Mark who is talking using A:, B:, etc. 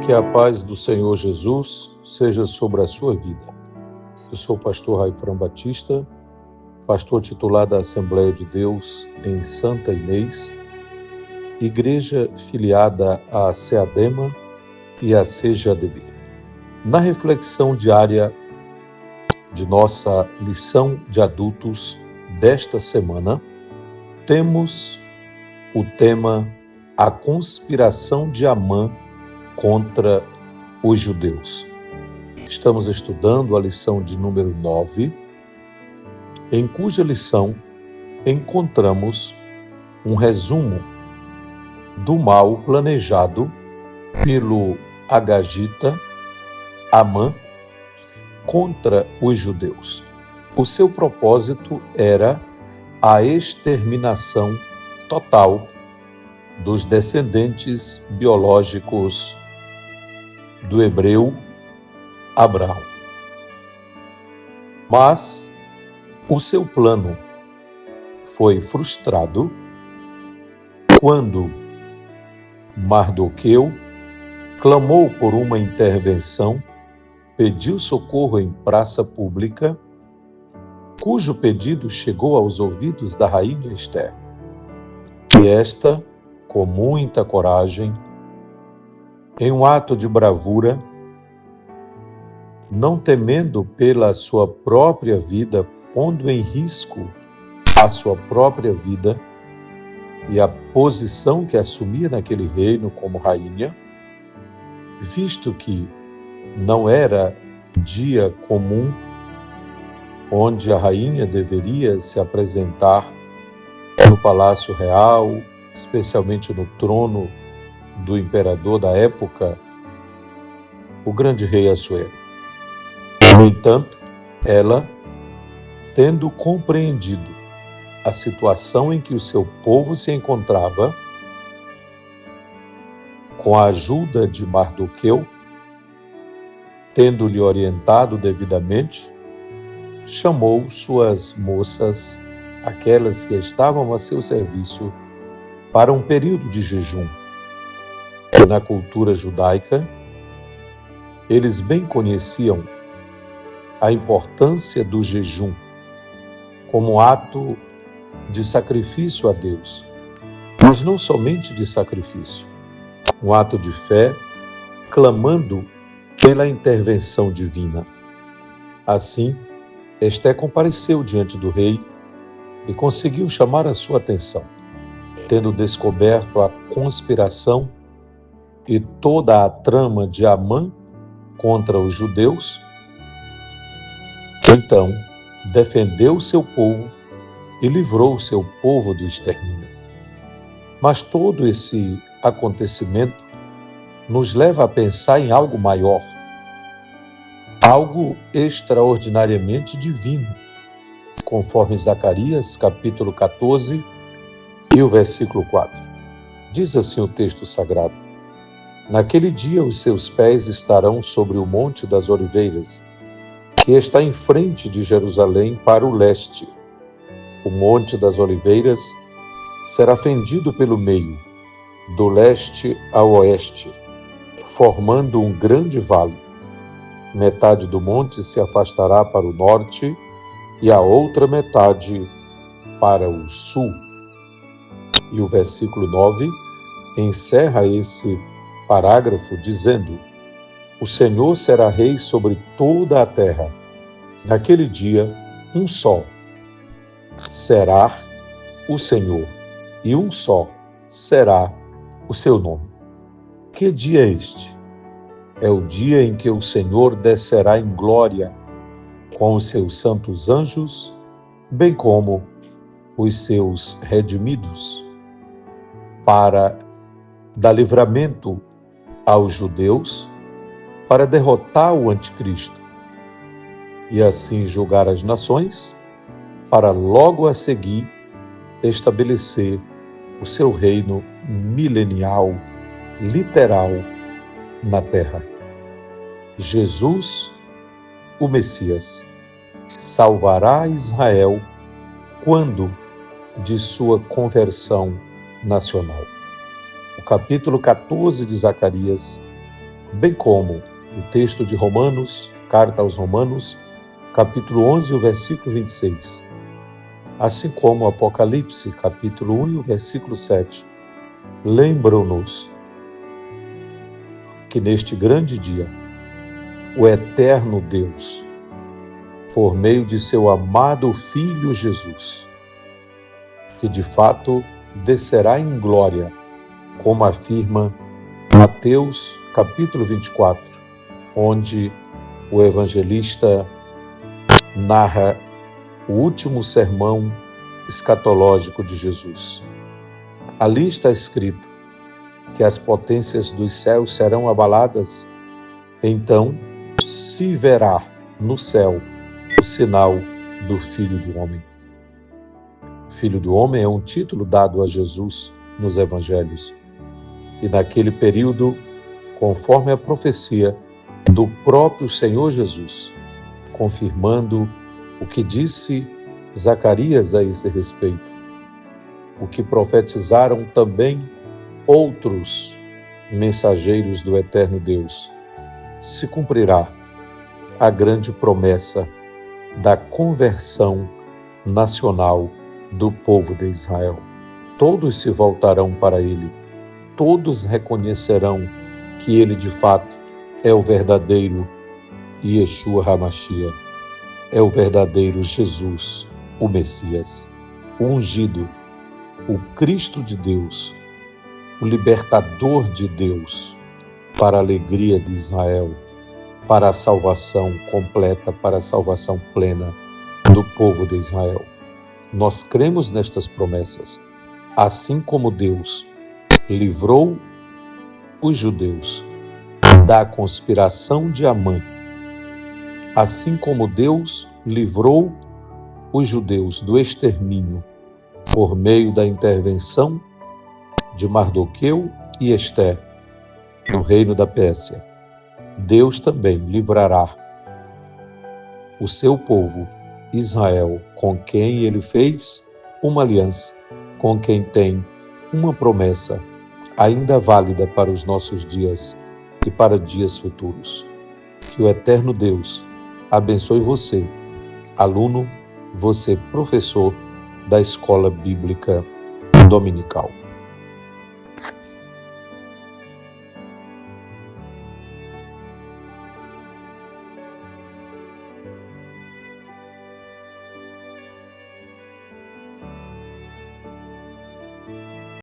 A: Que a paz do Senhor Jesus seja sobre a sua vida. Eu sou o pastor Raifran Batista, pastor titular da Assembleia de Deus em Santa Inês, igreja filiada à SEADEMA e à CGADB. Na reflexão diária de nossa lição de adultos desta semana, temos o tema A Conspiração de Amã contra os judeus. Estamos estudando a lição de número 9, em cuja lição encontramos um resumo do mal planejado pelo agagita Amã contra os judeus. O seu propósito era a exterminação total dos descendentes biológicos do hebreu Abraão. Mas o seu plano foi frustrado quando Mardoqueu clamou por uma intervenção, pediu socorro em praça pública, cujo pedido chegou aos ouvidos da rainha Ester. E esta, com muita coragem, em um ato de bravura, não temendo pela sua própria vida, pondo em risco a sua própria vida e a posição que assumia naquele reino como rainha, visto que não era dia comum onde a rainha deveria se apresentar no palácio real, especialmente no trono do imperador da época, o grande rei Assuero. No entanto, ela, tendo compreendido a situação em que o seu povo se encontrava, com a ajuda de Mardoqueu, tendo-lhe orientado devidamente, chamou suas moças, aquelas que estavam a seu serviço, para um período de jejum. Na cultura judaica, eles bem conheciam a importância do jejum como ato de sacrifício a Deus, mas não somente de sacrifício, um ato de fé, clamando pela intervenção divina. Assim, Esté compareceu diante do rei e conseguiu chamar a sua atenção, tendo descoberto a conspiração e toda a trama de Amã contra os judeus. Então, defendeu o seu povo e livrou o seu povo do extermínio. Mas todo esse acontecimento nos leva a pensar em algo maior, algo extraordinariamente divino, conforme Zacarias, capítulo 14 e o versículo 4. Diz assim o texto sagrado: Naquele dia os seus pés estarão sobre o Monte das Oliveiras, que está em frente de Jerusalém para o leste. O Monte das Oliveiras será fendido pelo meio, do leste ao oeste, formando um grande vale. Metade do monte se afastará para o norte e a outra metade para o sul. E o versículo 9 encerra esse parágrafo dizendo: O Senhor será rei sobre toda a terra. Naquele dia, um só será o Senhor, e um só será o seu nome. Que dia é este? É o dia em que o Senhor descerá em glória com os seus santos anjos, bem como os seus redimidos, para dar livramento aos judeus, para derrotar o anticristo e assim julgar as nações, para logo a seguir estabelecer o seu reino milenial, literal, na terra. Jesus, o Messias, salvará Israel quando de sua conversão nacional. O capítulo 14 de Zacarias bem como o texto de Romanos, carta aos Romanos, capítulo 11, o versículo 26, assim como o Apocalipse, capítulo 1 e o versículo 7, lembram-nos que neste grande dia, o eterno Deus, por meio de seu amado Filho Jesus, que de fato descerá em glória, como afirma Mateus capítulo 24, onde o evangelista narra o último sermão escatológico de Jesus. Ali está escrito que as potências dos céus serão abaladas, então se verá no céu o sinal do Filho do Homem. Filho do Homem é um título dado a Jesus nos evangelhos. E naquele período, conforme a profecia do próprio Senhor Jesus, confirmando o que disse Zacarias a esse respeito, o que profetizaram também outros mensageiros do eterno Deus, se cumprirá a grande promessa da conversão nacional do povo de Israel. Todos se voltarão para ele, todos reconhecerão que ele de fato é o verdadeiro Yeshua HaMashiach, é o verdadeiro Jesus, o Messias, o ungido, o Cristo de Deus, o libertador de Deus, para a alegria de Israel, para a salvação completa, para a salvação plena do povo de Israel. Nós cremos nestas promessas, assim como Deus livrou os judeus da conspiração de Amã, assim como Deus livrou os judeus do extermínio por meio da intervenção de Mardoqueu e Ester no reino da Pérsia, Deus também livrará o seu povo, Israel, com quem ele fez uma aliança, com quem tem uma promessa ainda válida para os nossos dias e para dias futuros. Que o eterno Deus abençoe você, aluno, você professor da Escola Bíblica Dominical.